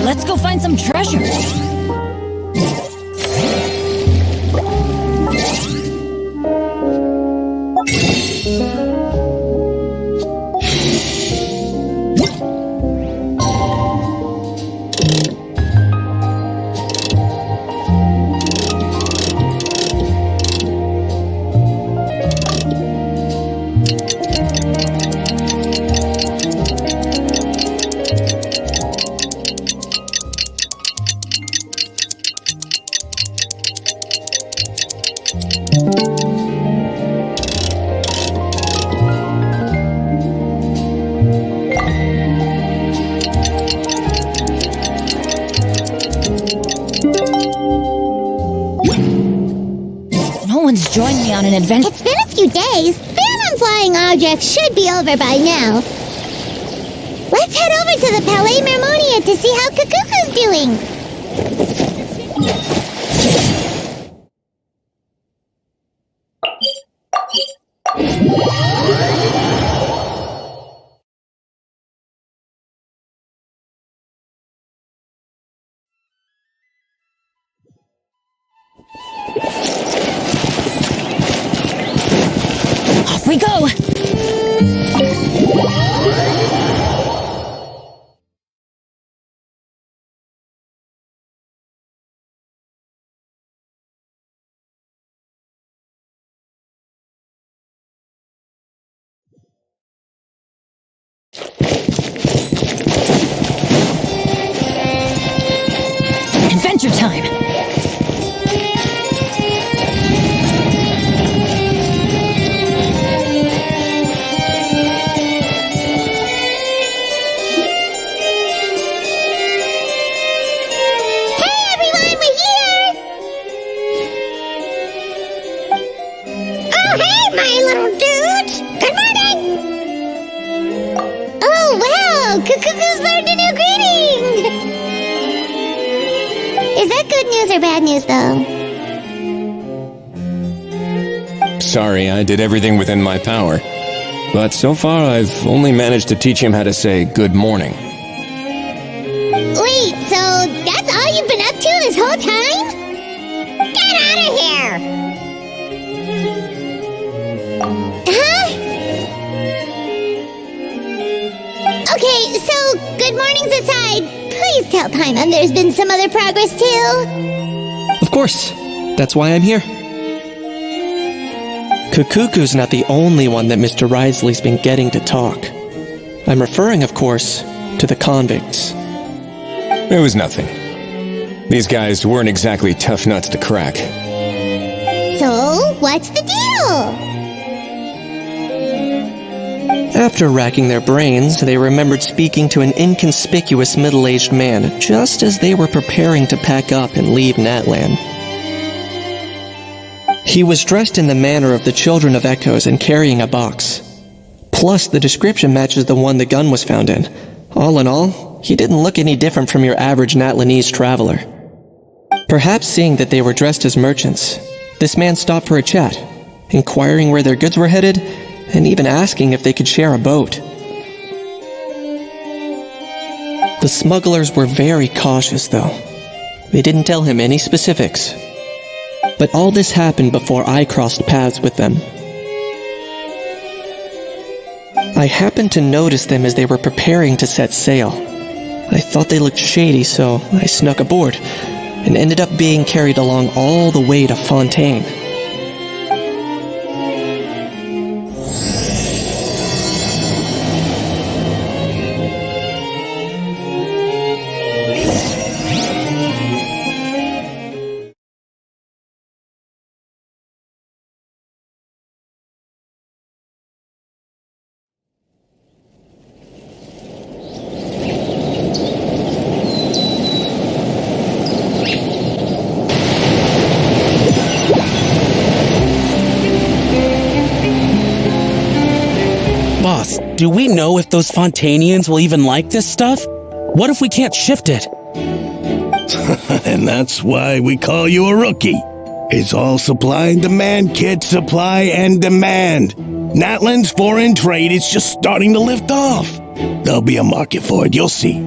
Let's go find some treasure. No one's joined me on an adventure. It's been a few days. Ban on flying objects should be over by now. Let's head over to the Palais Mermonia to see how Kukuku's doing. Off we go! Adventure time! Kukuku's learned a new greeting! Is that good news or bad news, though? Sorry, I did everything within my power. But so far, I've only managed to teach him how to say good morning. Wait, so that's all you've been up to this whole time? Get out of here! Huh? Okay, so good mornings aside, please tell Paimon there's been some other progress too. Of course. That's why I'm here. Kukuku's not the only one that Mr. Risley's been getting to talk. I'm referring, of course, to the convicts. It was nothing. These guys weren't exactly tough nuts to crack. So, what's the deal? After racking their brains, they remembered speaking to an inconspicuous middle-aged man just as they were preparing to pack up and leave Natlan. He was dressed in the manner of the Children of Echoes and carrying a box. Plus, the description matches the one the gun was found in. All in all, he didn't look any different from your average Natlanese traveler. Perhaps seeing that they were dressed as merchants, this man stopped for a chat, inquiring where their goods were headed, and even asking if they could share a boat. The smugglers were very cautious, though. They didn't tell him any specifics. But all this happened before I crossed paths with them. I happened to notice them as they were preparing to set sail. I thought they looked shady, so I snuck aboard, and ended up being carried along all the way to Fontaine. Boss, do we know if those Fontanians will even like this stuff? What if we can't shift it? And that's why we call you a rookie. It's all supply and demand, kid. Supply and demand. Natlan's foreign trade is just starting to lift off. There'll be a market for it, you'll see.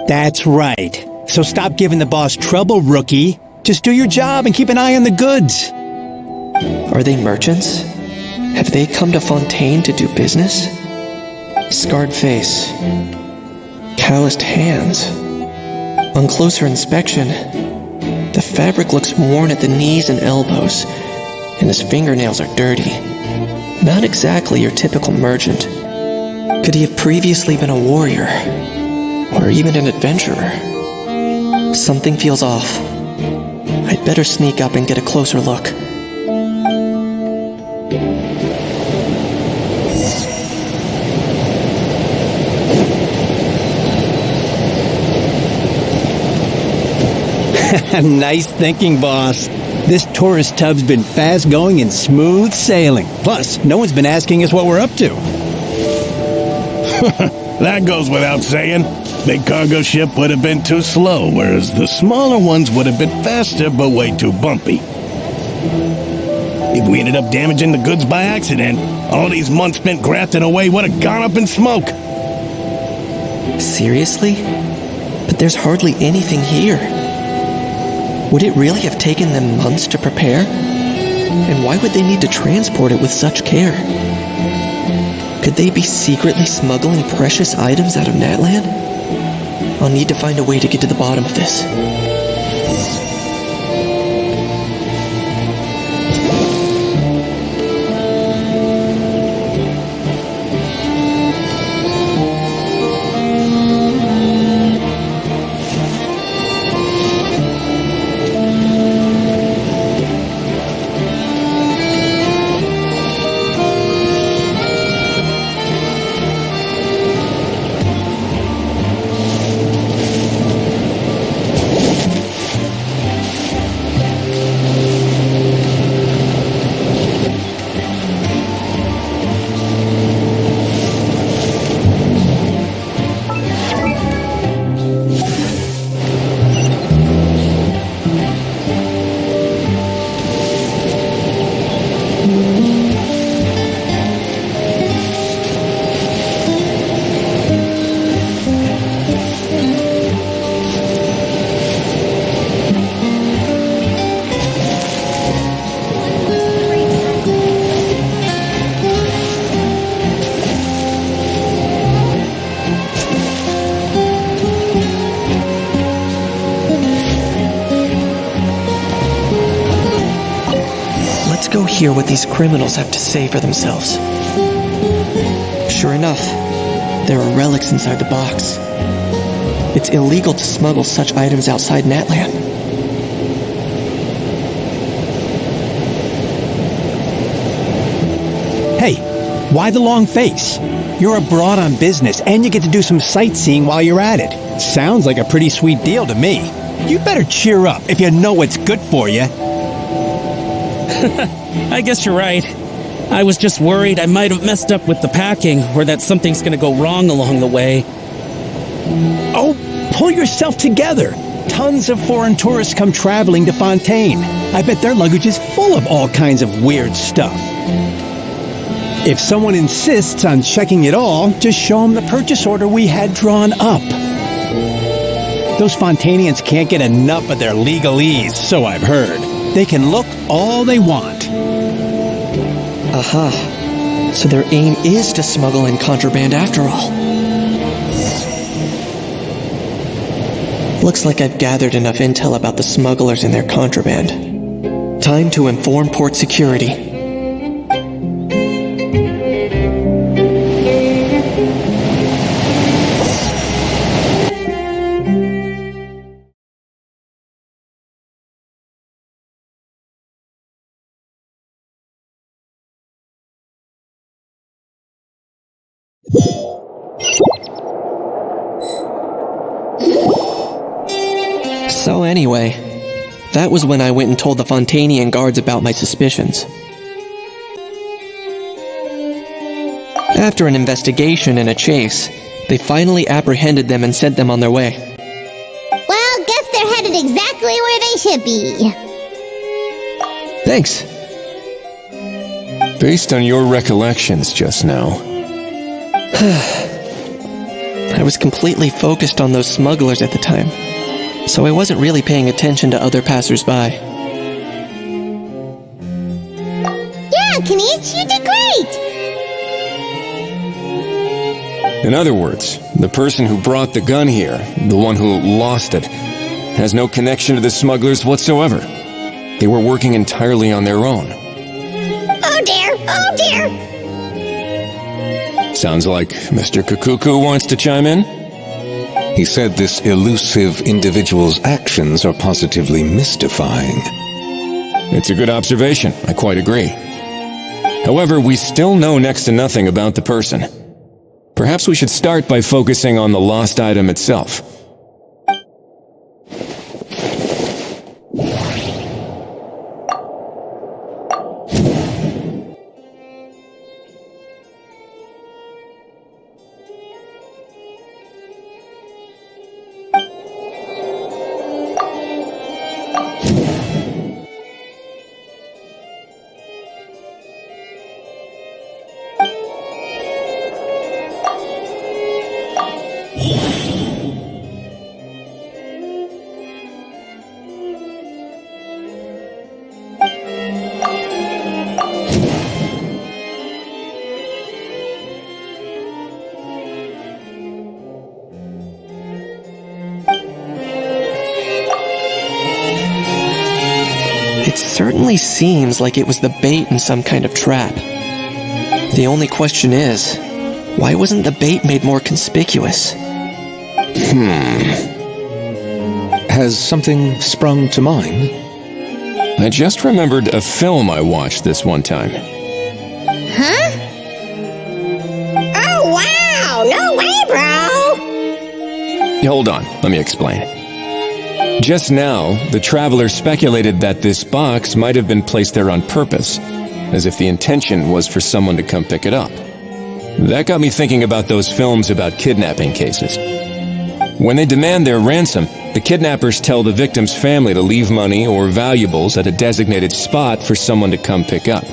That's right. So stop giving the boss trouble, rookie. Just do your job and keep an eye on the goods. Are they merchants? Have they come to Fontaine to do business? Scarred face. Calloused hands. On closer inspection, the fabric looks worn at the knees and elbows, and his fingernails are dirty. Not exactly your typical merchant. Could he have previously been a warrior? Or even an adventurer? Something feels off. I'd better sneak up and get a closer look. Nice thinking, boss. This tourist tub's been fast going and smooth sailing. Plus, no one's been asking us what we're up to. That goes without saying. Big cargo ship would have been too slow, whereas the smaller ones would have been faster but way too bumpy. If we ended up damaging the goods by accident, all these months spent grafting away would have gone up in smoke. Seriously? But there's hardly anything here. Would it really have taken them months to prepare? And why would they need to transport it with such care? Could they be secretly smuggling precious items out of Natlan? I'll need to find a way to get to the bottom of this. Go hear what these criminals have to say for themselves. Sure enough, there are relics inside the box. It's illegal to smuggle such items outside Natlan. Hey, why the long face? You're abroad on business and you get to do some sightseeing while you're at it. Sounds like a pretty sweet deal to me. You better cheer up if you know what's good for you. I guess you're right. I was just worried I might have messed up with the packing, or that something's gonna go wrong along the way. Oh, pull yourself together. Tons of foreign tourists come traveling to Fontaine. I bet their luggage is full of all kinds of weird stuff. If someone insists on checking it all, just show them the purchase order we had drawn up. Those Fontainians can't get enough of their legalese, so I've heard. They can look all they want. Aha. So their aim is to smuggle in contraband after all. Looks like I've gathered enough intel about the smugglers and their contraband. Time to inform port security. So anyway, that was when I went and told the Fontainian guards about my suspicions. After an investigation and a chase, they finally apprehended them and sent them on their way. Well, guess they're headed exactly where they should be. Thanks. Based on your recollections just now, I was completely focused on those smugglers at the time, so I wasn't really paying attention to other passersby. Yeah, Kanish, you did great! In other words, the person who brought the gun here, the one who lost it, has no connection to the smugglers whatsoever. They were working entirely on their own. Oh dear, oh dear! Sounds like Mr. Kakuku wants to chime in? He said this elusive individual's actions are positively mystifying. It's a good observation. I quite agree. However, we still know next to nothing about the person. Perhaps we should start by focusing on the lost item itself. It certainly seems like it was the bait in some kind of trap. The only question is, why wasn't the bait made more conspicuous? Has something sprung to mind? I just remembered a film I watched this one time. Huh? Oh wow! No way, bro! Hold on, let me explain. Just now, the traveler speculated that this box might have been placed there on purpose, as if the intention was for someone to come pick it up. That got me thinking about those films about kidnapping cases. When they demand their ransom, the kidnappers tell the victim's family to leave money or valuables at a designated spot for someone to come pick up.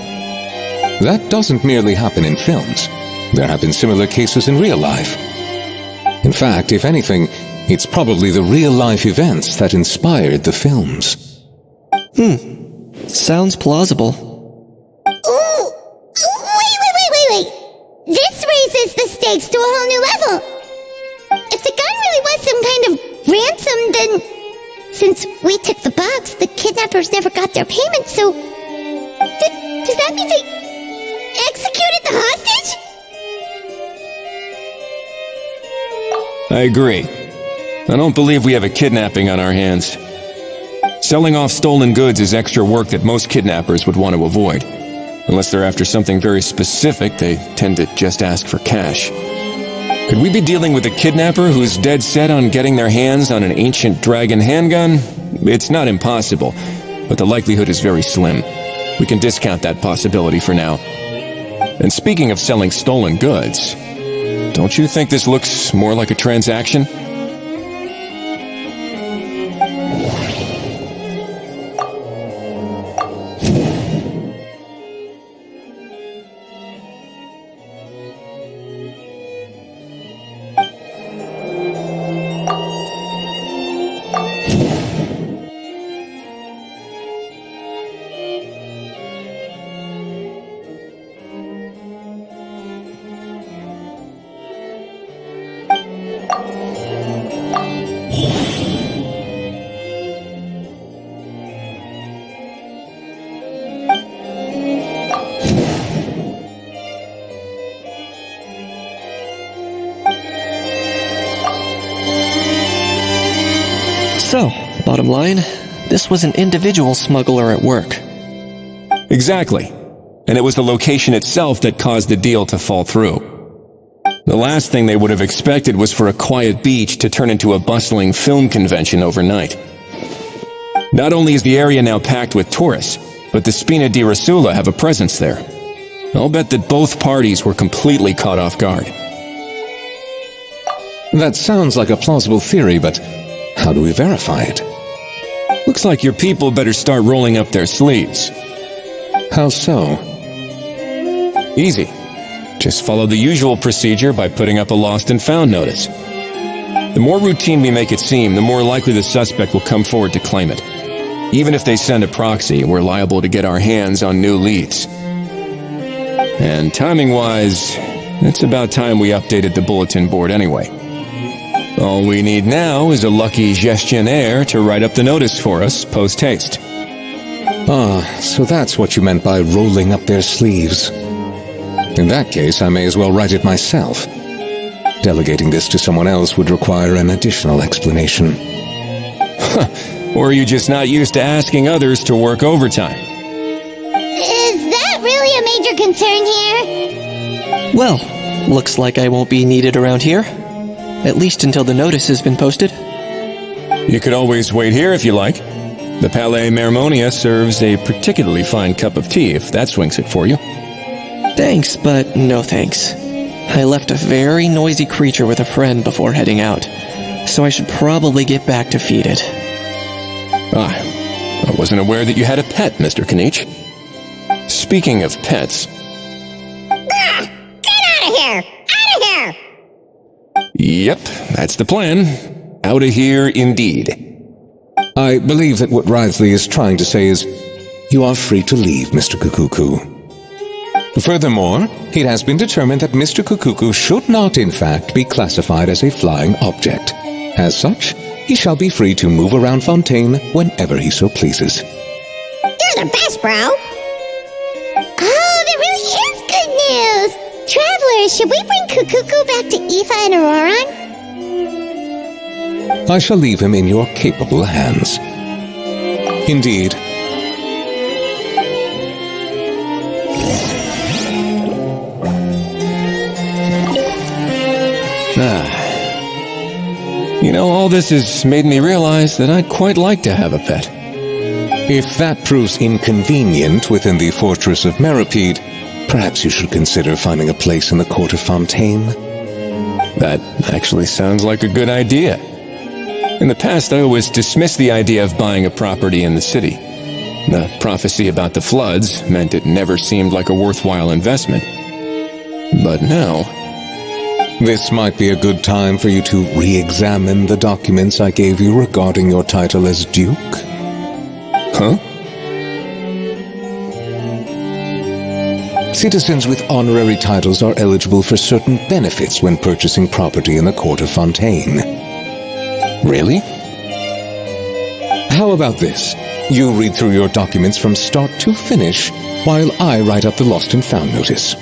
That doesn't merely happen in films. There have been similar cases in real life. In fact, if anything, it's probably the real-life events that inspired the films. Sounds plausible. Ooh! Wait! This raises the stakes to a whole new level! If the gun really was some kind of ransom, then... Since we took the box, the kidnappers never got their payment, so... Does that mean they... executed the hostage? I agree. I don't believe we have a kidnapping on our hands. Selling off stolen goods is extra work that most kidnappers would want to avoid. Unless they're after something very specific, they tend to just ask for cash. Could we be dealing with a kidnapper who's dead set on getting their hands on an ancient dragon handgun? It's not impossible, but the likelihood is very slim. We can discount that possibility for now. And speaking of selling stolen goods, don't you think this looks more like a transaction? So, bottom line, this was an individual smuggler at work. Exactly. And it was the location itself that caused the deal to fall through. The last thing they would have expected was for a quiet beach to turn into a bustling film convention overnight. Not only is the area now packed with tourists, but the Spina di Rosula have a presence there. I'll bet that both parties were completely caught off guard. That sounds like a plausible theory, but how do we verify it? Looks like your people better start rolling up their sleeves. How so? Easy. Just follow the usual procedure by putting up a lost and found notice. The more routine we make it seem, the more likely the suspect will come forward to claim it. Even if they send a proxy, we're liable to get our hands on new leads. And timing-wise, it's about time we updated the bulletin board anyway. All we need now is a lucky gestionnaire to write up the notice for us post-haste. Ah, so that's what you meant by rolling up their sleeves. In that case, I may as well write it myself. Delegating this to someone else would require an additional explanation. Or are you just not used to asking others to work overtime? Is that really a major concern here? Well, looks like I won't be needed around here. At least until the notice has been posted. You could always wait here if you like. The Palais Mermonia serves a particularly fine cup of tea if that swings it for you. Thanks, but no thanks. I left a very noisy creature with a friend before heading out, so I should probably get back to feed it. I wasn't aware that you had a pet, Mr. Kanich. Speaking of pets... Get out of here! Out of here! Yep, that's the plan. Out of here indeed. I believe that what Wriothesley is trying to say is, you are free to leave, Mr. Kukuku. Furthermore, it has been determined that Mr. Kukuku should not, in fact, be classified as a flying object. As such, he shall be free to move around Fontaine whenever he so pleases. You're the best, bro! Oh, that really is good news! Travelers, should we bring Kukuku back to Aoife and Auroron? I shall leave him in your capable hands. Indeed. You know, all this has made me realize that I'd quite like to have a pet. If that proves inconvenient within the fortress of Meripede, perhaps you should consider finding a place in the court of Fontaine. That actually sounds like a good idea. In the past, I always dismissed the idea of buying a property in the city. The prophecy about the floods meant it never seemed like a worthwhile investment. But now... This might be a good time for you to re-examine the documents I gave you regarding your title as Duke. Huh? Citizens with honorary titles are eligible for certain benefits when purchasing property in the court of Fontaine. Really? How about this? You read through your documents from start to finish, while I write up the lost and found notice.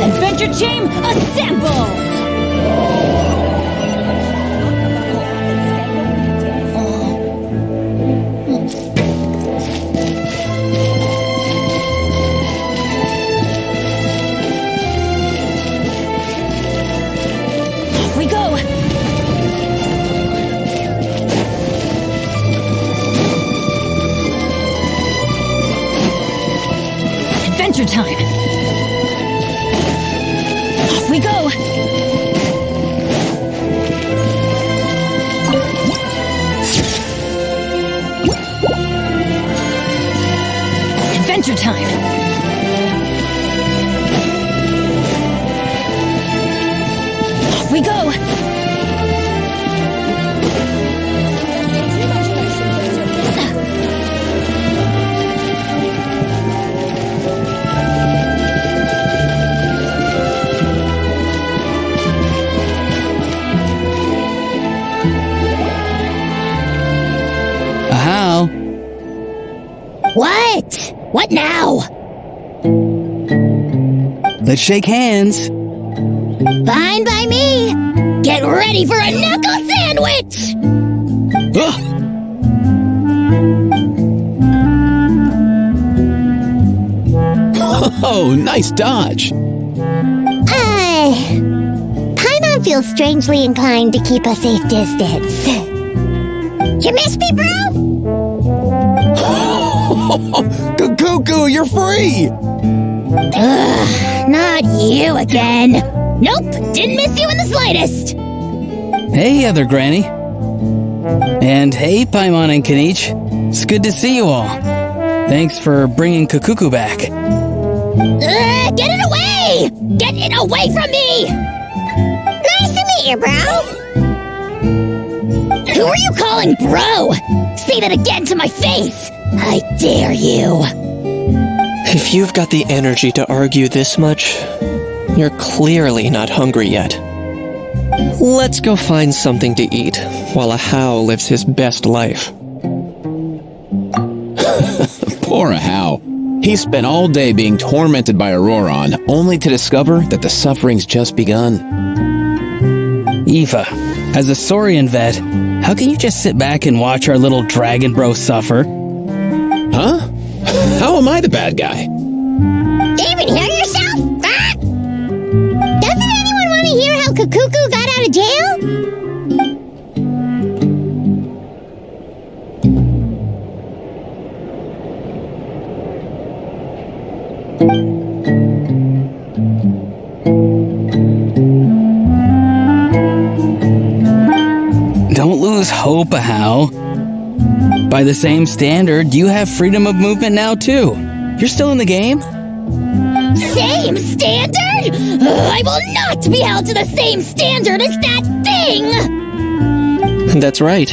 Adventure Team, assemble! Adventure time. Off we go. Adventure time. Off we go. How? What? What now? Let's shake hands. Fine by me. Get ready for a knuckle sandwich! Ugh. Oh, nice dodge. Paimon feels strangely inclined to keep a safe distance. You miss me, bro? Cuckoo, you're free! Ugh, not you again. Nope, didn't miss you in the slightest. Hey, other granny. And hey, Paimon and Kanich. It's good to see you all. Thanks for bringing Kukuku back. Get it away! Get it away from me! Nice to meet you, bro. Who are you calling bro? Say that again to my face! I dare you! If you've got the energy to argue this much, you're clearly not hungry yet. Let's go find something to eat while a How lives his best life. Poor How. He spent all day being tormented by Auroron, only to discover that the suffering's just begun. Eva, as a Saurian vet, how can you just sit back and watch our little dragon bro suffer? Huh? How am I the bad guy? Even hear yourself? Ah! Doesn't anyone want to hear how Kukuku got out of jail? Don't lose hope, How. By the same standard, you have freedom of movement now, too. You're still in the game? Same standard? I will not be held to the same standard as that thing! That's right.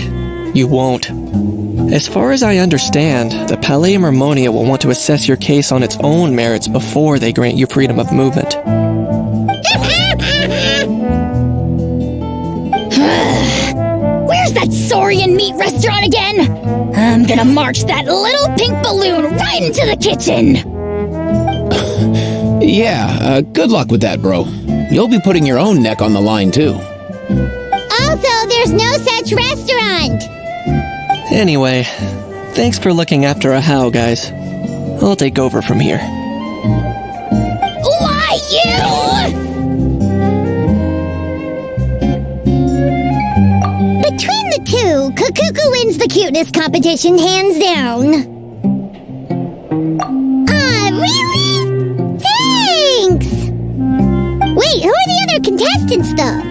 You won't. As far as I understand, the Palais Mermonia will want to assess your case on its own merits before they grant you freedom of movement. Where's that Saurian meat restaurant again? I'm gonna march that little pink balloon right into the kitchen! Yeah, good luck with that, bro. You'll be putting your own neck on the line, too. Also, there's no such restaurant! Anyway, thanks for looking after a How, guys. I'll take over from here. Why, you? Between the two, Kukuku wins the cuteness competition hands down. Ah, really? Thanks! Wait, who are the other contestants, though?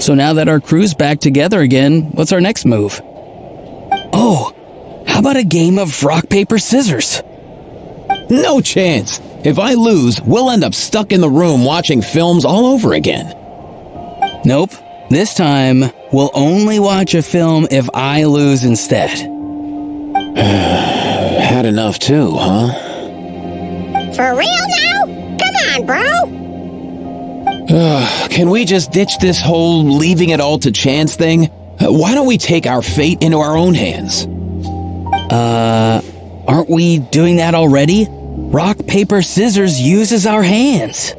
So now that our crew's back together again, what's our next move? Oh, how about a game of rock, paper, scissors? No chance. If I lose, we'll end up stuck in the room watching films all over again. Nope. This time, we'll only watch a film if I lose instead. Had enough too, huh? For real now? Come on, bro! Can we just ditch this whole leaving it all to chance thing? Why don't we take our fate into our own hands? Aren't we doing that already? Rock, paper, scissors uses our hands.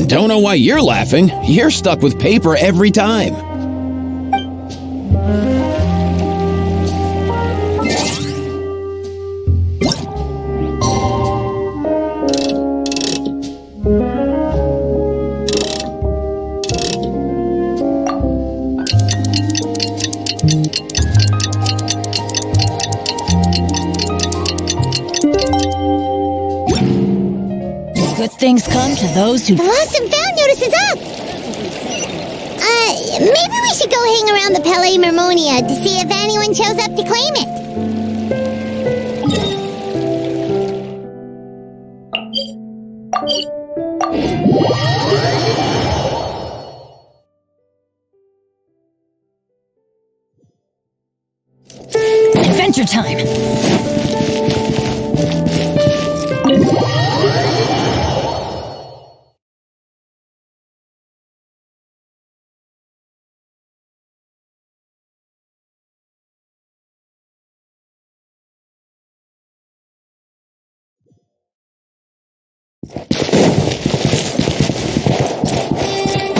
Don't know why you're laughing. You're stuck with paper every time. Good things come to those who... The lost and found notice is up! Maybe we should go hang around the Palais Mermonia to see if anyone shows up to claim it. Adventure time!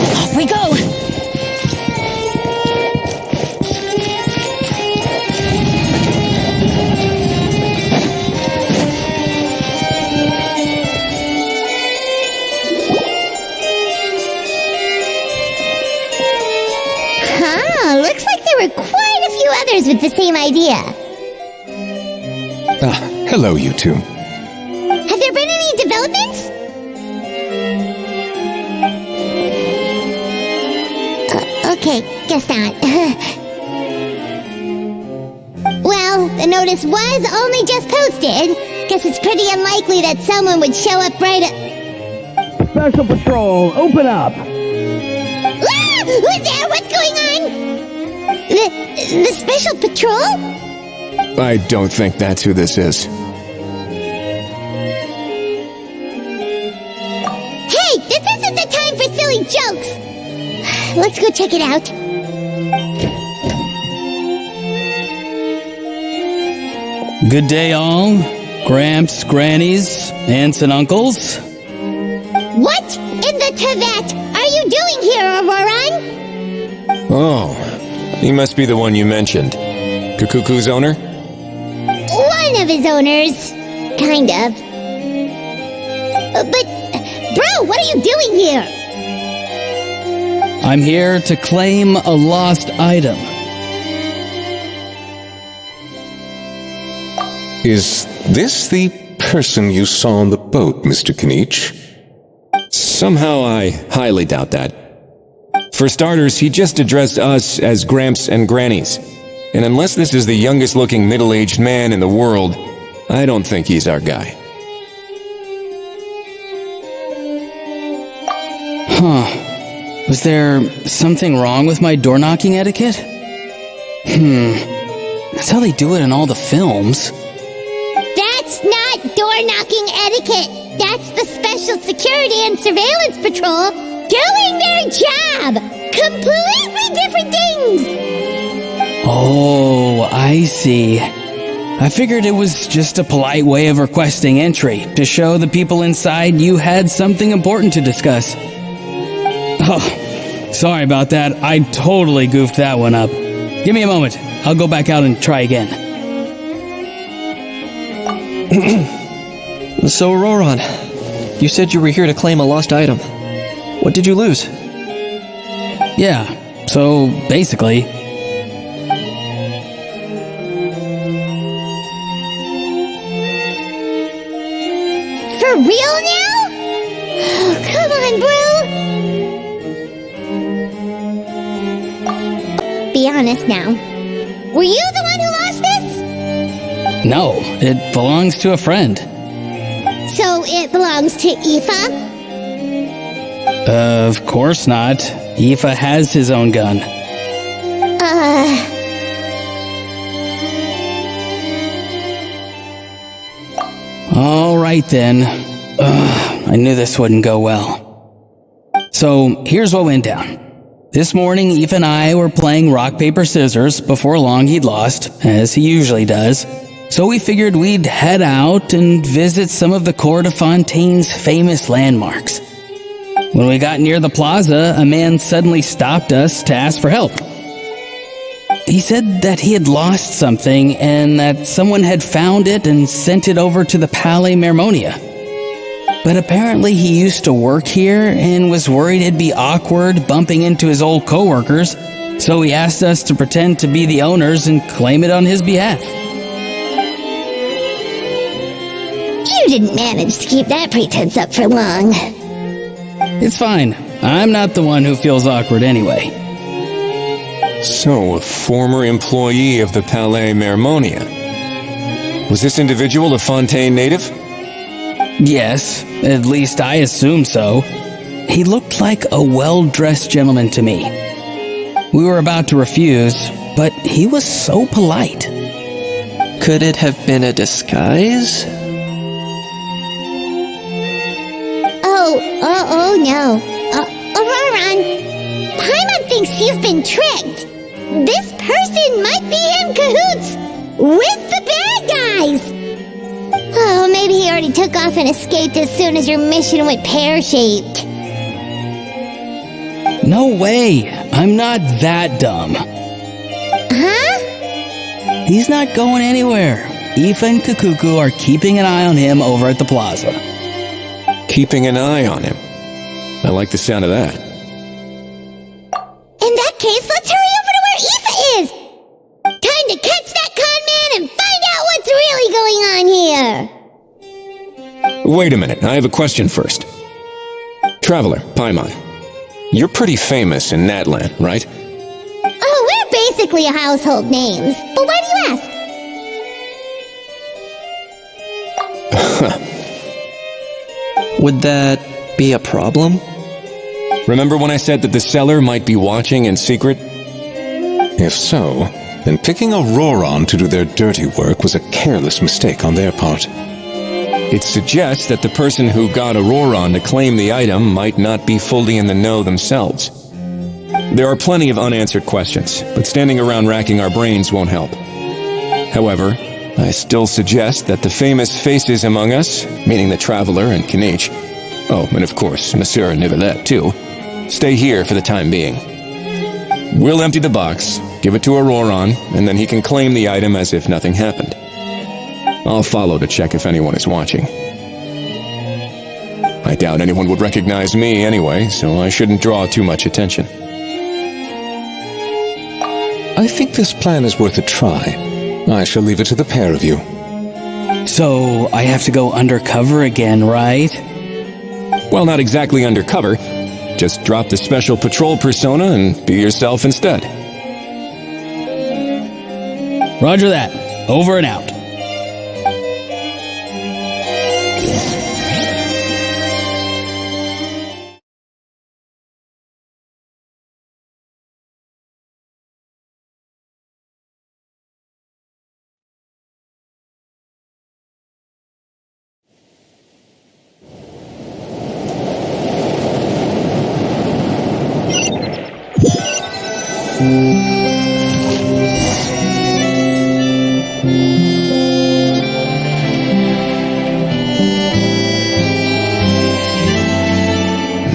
Off we go! Looks like there were quite a few others with the same idea. Hello, you two. Have there been any developments? Okay, guess not. Well, the notice was only just posted. Guess it's pretty unlikely that someone would show up right at... Special Patrol, open up! Ah! Who's there? What's going on? The Special Patrol? I don't think that's who this is. Hey, this isn't the time for silly jokes! Let's go check it out. Good day, all. Gramps, grannies, aunts, and uncles. What in the Tevet are you doing here, Auroran? Oh, he must be the one you mentioned. Kukuku's owner? One of his owners. Kind of. But, bro, what are you doing here? I'm here to claim a lost item. Is this the person you saw on the boat, Mr. Kinich? Somehow I highly doubt that. For starters, he just addressed us as Gramps and Grannies. And unless this is the youngest looking middle-aged man in the world, I don't think he's our guy. Huh. Was there something wrong with my door-knocking etiquette? That's how they do it in all the films. That's not door-knocking etiquette. That's the Special Security and Surveillance Patrol doing their job. Completely different things. Oh, I see. I figured it was just a polite way of requesting entry to show the people inside you had something important to discuss. Oh, sorry about that. I totally goofed that one up. Give me a moment. I'll go back out and try again. So, Auroran, you said you were here to claim a lost item. What did you lose? Yeah, so basically... For real now? Oh, come on, bro. Be honest now. Were you the one who lost this? No, it belongs to a friend. So it belongs to Aoife? Of course not. Aoife has his own gun. All right then. I knew this wouldn't go well. So here's what went down. This morning, Aoife and I were playing rock, paper, scissors. Before long, he'd lost, as he usually does. So we figured we'd head out and visit some of the Cour de Fontaine's famous landmarks. When we got near the plaza, a man suddenly stopped us to ask for help. He said that he had lost something and that someone had found it and sent it over to the Palais Mermonia. But apparently he used to work here and was worried it'd be awkward bumping into his old coworkers, so he asked us to pretend to be the owners and claim it on his behalf. You didn't manage to keep that pretense up for long. It's fine. I'm not the one who feels awkward anyway. So, a former employee of the Palais Mermonia. Was this individual a Fontaine native? Yes, at least I assume so. He looked like a well-dressed gentleman to me. We were about to refuse, but he was so polite. Could it have been a disguise? Oh no. Auroron, Paimon thinks you've been tricked. This person might be in cahoots with the bad guys. Oh, maybe he already took off and escaped as soon as your mission went pear-shaped. No way. I'm not that dumb. Huh? He's not going anywhere. Aoife and Kakuku are keeping an eye on him over at the plaza. Keeping an eye on him. I like the sound of that. In that case, let's hurry over to where Aoife is. Time to catch that con man and find out what's really going on here. Wait a minute, I have a question first. Traveler, Paimon, you're pretty famous in Natlan, right? Oh, we're basically household names. But why do you ask? Would that be a problem? Remember when I said that the seller might be watching in secret? If so, then picking Auroron to do their dirty work was a careless mistake on their part. It suggests that the person who got Auroron to claim the item might not be fully in the know themselves. There are plenty of unanswered questions, but standing around racking our brains won't help. However, I still suggest that the famous faces among us, meaning the Traveler and Kinich, oh, and of course, Monsieur Nivelette too, stay here for the time being. We'll empty the box, give it to Auroron, and then he can claim the item as if nothing happened. I'll follow to check if anyone is watching. I doubt anyone would recognize me anyway, so I shouldn't draw too much attention. I think this plan is worth a try. I shall leave it to the pair of you. So, I have to go undercover again, right? Well, not exactly undercover. Just drop the special patrol persona and be yourself instead. Roger that. Over and out.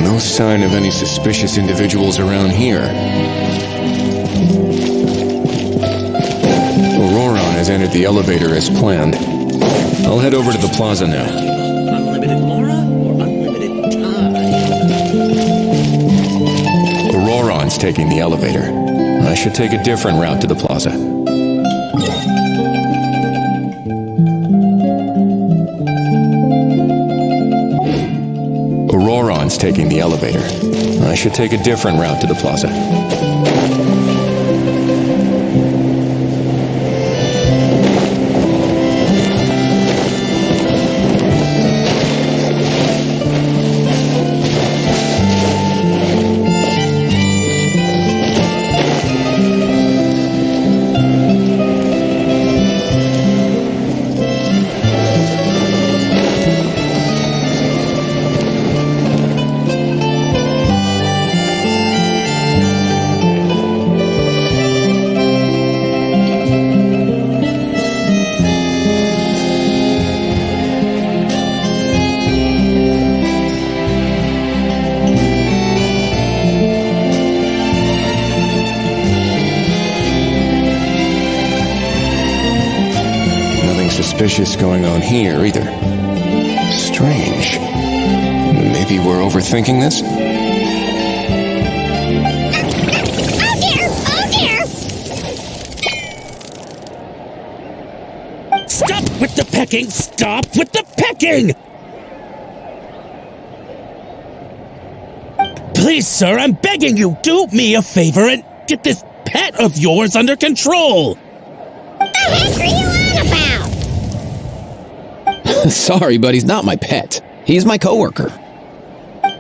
No sign of any suspicious individuals around here. Auroron has entered the elevator as planned. I'll head over to the plaza now. Unlimited Laura or unlimited time? Auroron's taking the elevator. I should take a different route to the plaza. Auroron's taking the elevator. I should take a different route to the plaza. Suspicious going on here either. Strange. Maybe we're overthinking this? Oh dear! Oh dear! Stop with the the pecking! Stop with the pecking! Please, sir, I'm begging you, do me a favor and get this pet of yours under control! The heck are you on about? Sorry, but he's not my pet. He's my coworker.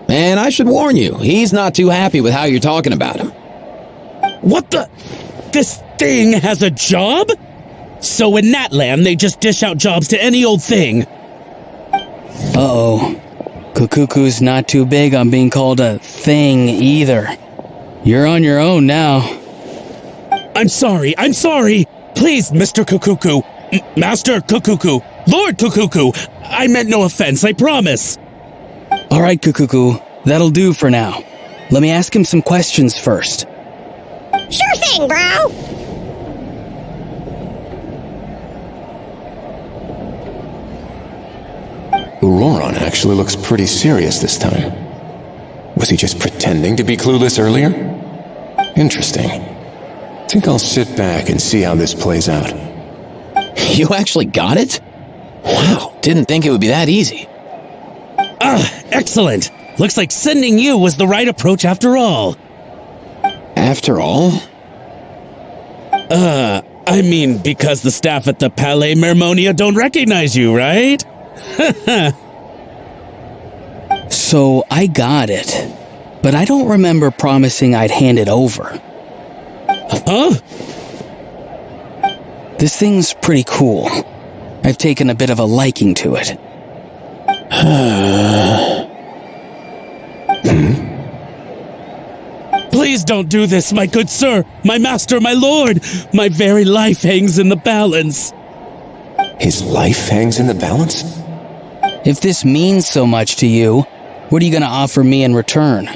And I should warn you, he's not too happy with how you're talking about him. What the? This thing has a job? So in that land, they just dish out jobs to any old thing. Uh-oh. Kukuku's not too big on being called a thing either. You're on your own now. I'm sorry. Please, Mr. Kukuku. Master Kukuku. Lord Kukuku. I meant no offense, I promise. All right, Kukuku. That'll do for now. Let me ask him some questions first. Sure thing, bro. Auroron actually looks pretty serious this time. Was he just pretending to be clueless earlier? Interesting. Think I'll sit back and see how this plays out. You actually got it? Wow, didn't think it would be that easy. Excellent. Looks like sending you was the right approach after all. After all? I mean, because the staff at the Palais Mermonia don't recognize you, right? So I got it, but I don't remember promising I'd hand it over. Huh? This thing's pretty cool. I've taken a bit of a liking to it. Please don't do this, my good sir, my master, my lord. My very life hangs in the balance. His life hangs in the balance? If this means so much to you, what are you going to offer me in return?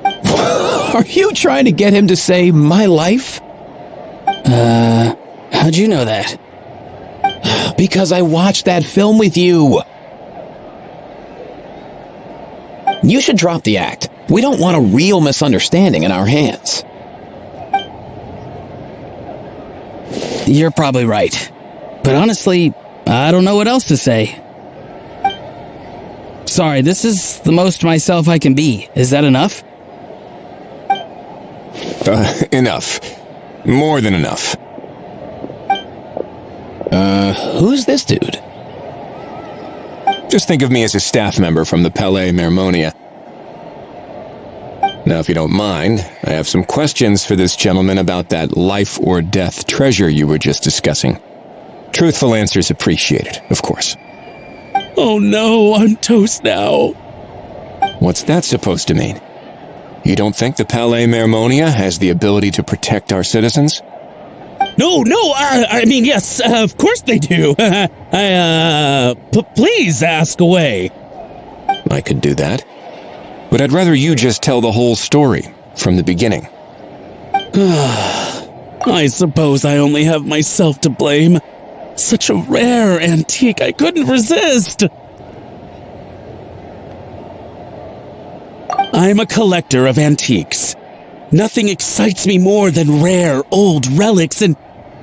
Are you trying to get him to say my life? How'd you know that? Because I watched that film with you. You should drop the act. We don't want a real misunderstanding in our hands. You're probably right. But honestly, I don't know what else to say. Sorry, this is the most myself I can be. Is that enough? Enough. More than enough. Who's this dude? Just think of me as a staff member from the Palais Mermonia. Now, if you don't mind, I have some questions for this gentleman about that life or death treasure you were just discussing. Truthful answers appreciated, of course. Oh no, I'm toast now. What's that supposed to mean? You don't think the Palais Mermonia has the ability to protect our citizens? No, I mean, yes, of course they do. Please ask away. I could do that. But I'd rather you just tell the whole story, from the beginning. I suppose I only have myself to blame. Such a rare antique, I couldn't resist. I'm a collector of antiques. Nothing excites me more than rare, old relics, and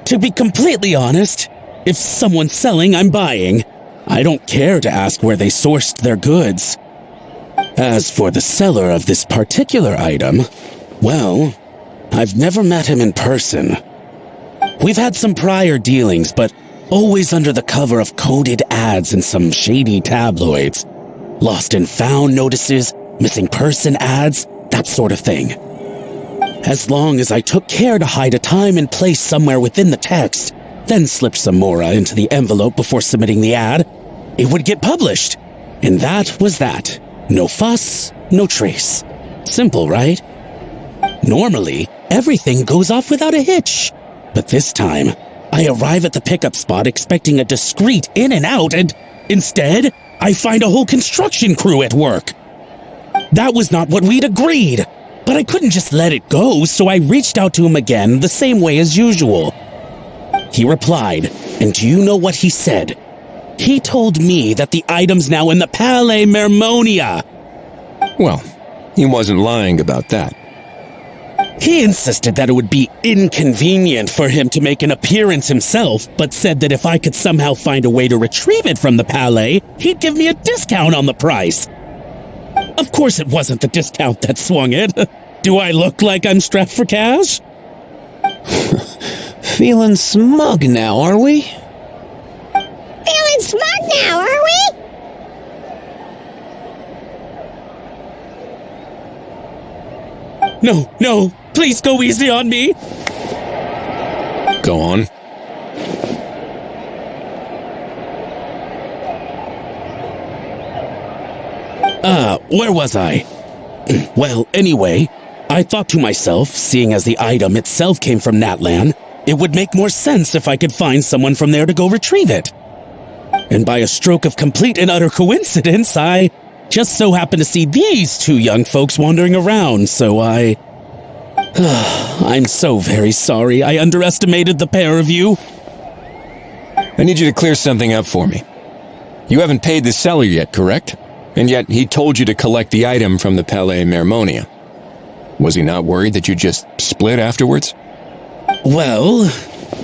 to be completely honest, if someone's selling, I'm buying. I don't care to ask where they sourced their goods. As for the seller of this particular item, well, I've never met him in person. We've had some prior dealings, but always under the cover of coded ads in some shady tabloids. Lost and found notices, missing person ads, that sort of thing. As long as I took care to hide a time and place somewhere within the text, then slipped some mora into the envelope before submitting the ad, it would get published. And that was that. No fuss, no trace. Simple, right? Normally, everything goes off without a hitch. But this time, I arrive at the pickup spot expecting a discreet in and out, and instead, I find a whole construction crew at work. That was not what we'd agreed. But I couldn't just let it go, so I reached out to him again the same way as usual. He replied, and do you know what he said? He told me that the item's now in the Palais Mermonia. Well, he wasn't lying about that. He insisted that it would be inconvenient for him to make an appearance himself, but said that if I could somehow find a way to retrieve it from the Palais, he'd give me a discount on the price. Of course it wasn't the discount that swung it. Do I look like I'm strapped for cash? Feeling smug now, are we? Feeling smug now, are we? No, please go easy on me. Go on. Where was I? Well, anyway, I thought to myself, seeing as the item itself came from Natlan, it would make more sense if I could find someone from there to go retrieve it. And by a stroke of complete and utter coincidence, I just so happened to see these two young folks wandering around, so I'm so very sorry. I underestimated the pair of you. I need you to clear something up for me. You haven't paid the seller yet, correct? And yet he told you to collect the item from the Palais Mermonia. Was he not worried that you just split afterwards? Well,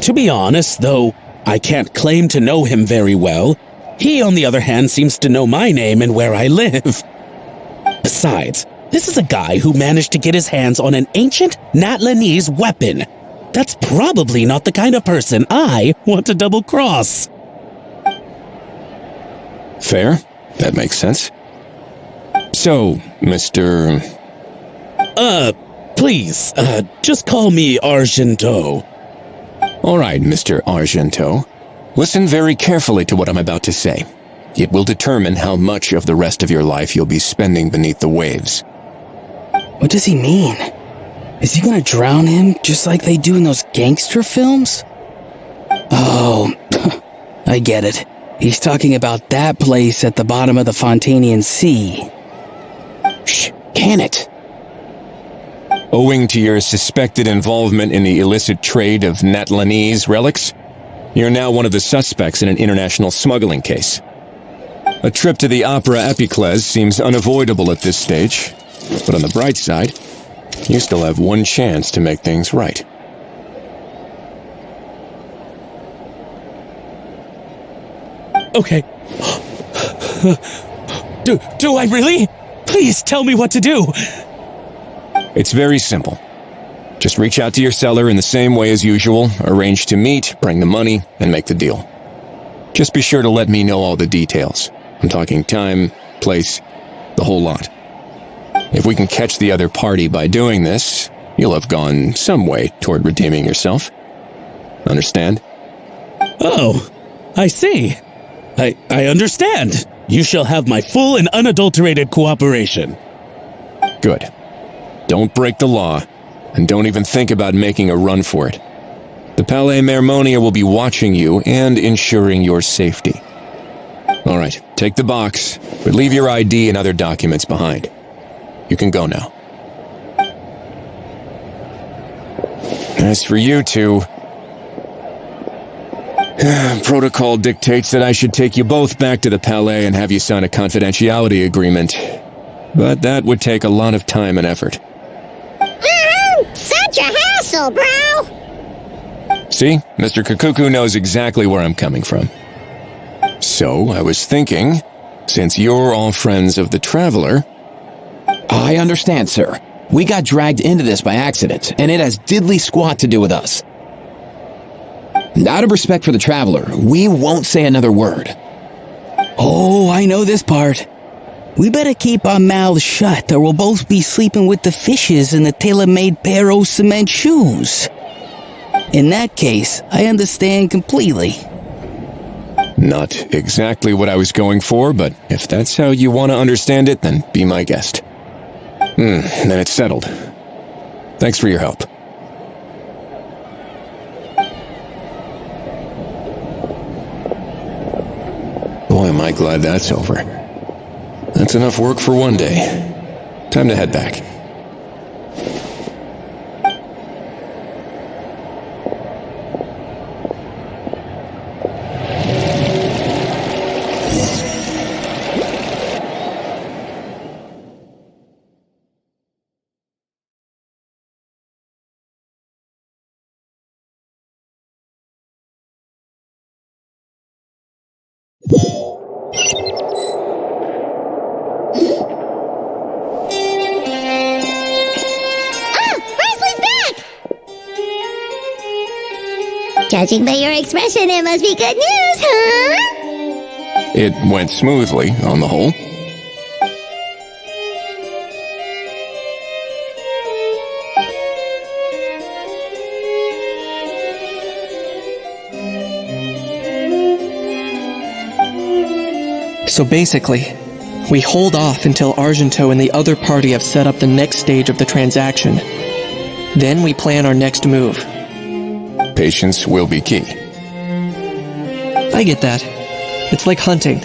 to be honest, though I can't claim to know him very well, he, on the other hand, seems to know my name and where I live. Besides, this is a guy who managed to get his hands on an ancient Natlanese weapon. That's probably not the kind of person I want to double-cross. Fair. That makes sense. So, Mr. Please, just call me Argento. All right, Mr. Argento. Listen very carefully to what I'm about to say. It will determine how much of the rest of your life you'll be spending beneath the waves. What does he mean? Is he gonna drown him just like they do in those gangster films? Oh, I get it. He's talking about that place at the bottom of the Fontanian Sea. Shh, can it? Owing to your suspected involvement in the illicit trade of Natlanese relics, you're now one of the suspects in an international smuggling case. A trip to the Opera Epiclese seems unavoidable at this stage, but on the bright side, you still have one chance to make things right. Okay. Do I really? Please tell me what to do. It's very simple. Just reach out to your seller in the same way as usual, arrange to meet, bring the money, and make the deal. Just be sure to let me know all the details. I'm talking time, place, the whole lot. If we can catch the other party by doing this, you'll have gone some way toward redeeming yourself. Understand? Oh, I see. I understand. You shall have my full and unadulterated cooperation. Good. Don't break the law, and don't even think about making a run for it. The Palais Mermonia will be watching you and ensuring your safety. All right, take the box, but leave your ID and other documents behind. You can go now. As for you two, protocol dictates that I should take you both back to the Palais and have you sign a confidentiality agreement. But that would take a lot of time and effort. Such a hassle, bro! See, Mr. Kakuku knows exactly where I'm coming from. So, I was thinking, since you're all friends of the Traveler... I understand, sir. We got dragged into this by accident, and it has diddly squat to do with us. Out of respect for the Traveler, we won't say another word. Oh, I know this part. We better keep our mouths shut or we'll both be sleeping with the fishes in the tailor-made pair of cement shoes. In that case, I understand completely. Not exactly what I was going for, but if that's how you want to understand it, then be my guest. Then it's settled. Thanks for your help. Boy, am I glad that's over. That's enough work for one day. Time to head back. Judging by your expression, it must be good news, huh? It went smoothly, on the whole. So basically, we hold off until Argento and the other party have set up the next stage of the transaction. Then we plan our next move. Patience will be key. I get that. It's like hunting.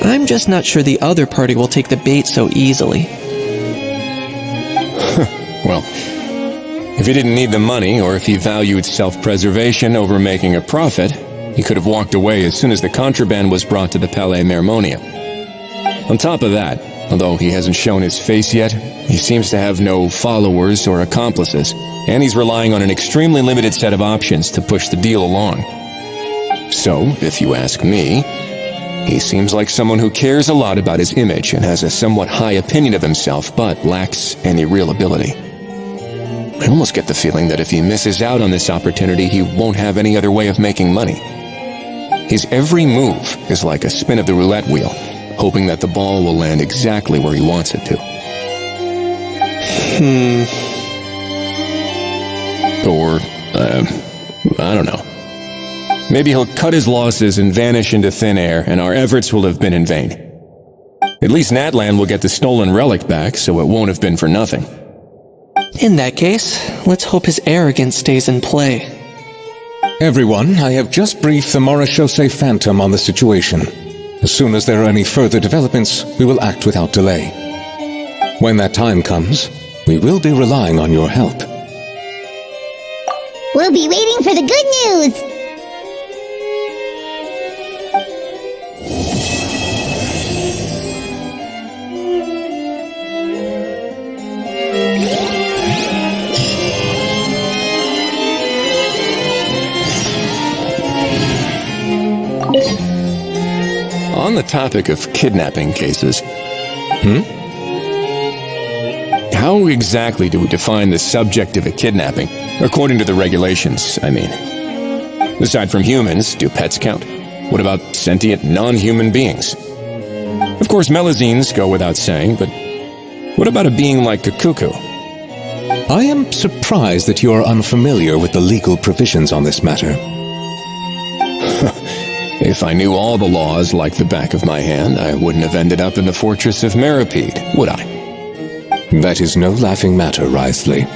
I'm just not sure the other party will take the bait so easily. Well, if he didn't need the money, or if he valued self-preservation over making a profit, he could have walked away as soon as the contraband was brought to the Palais Mermonia. On top of that, although he hasn't shown his face yet, he seems to have no followers or accomplices, and he's relying on an extremely limited set of options to push the deal along. So, if you ask me, he seems like someone who cares a lot about his image and has a somewhat high opinion of himself, but lacks any real ability. I almost get the feeling that if he misses out on this opportunity, he won't have any other way of making money. His every move is like a spin of the roulette wheel, hoping that the ball will land exactly where he wants it to. Or, I don't know. Maybe he'll cut his losses and vanish into thin air, and our efforts will have been in vain. At least Natlan will get the stolen relic back, so it won't have been for nothing. In that case, let's hope his arrogance stays in play. Everyone, I have just briefed the Morishose Phantom on the situation. As soon as there are any further developments, we will act without delay. When that time comes, we will be relying on your help. We'll be waiting for the good news. On the topic of kidnapping cases, how exactly do we define the subject of a kidnapping? According to the regulations, I mean. Aside from humans, do pets count? What about sentient, non-human beings? Of course, melazines go without saying, but what about a being like a cuckoo? I am surprised that you are unfamiliar with the legal provisions on this matter. If I knew all the laws like the back of my hand, I wouldn't have ended up in the fortress of Meripede, would I? That is no laughing matter, Wriothesley.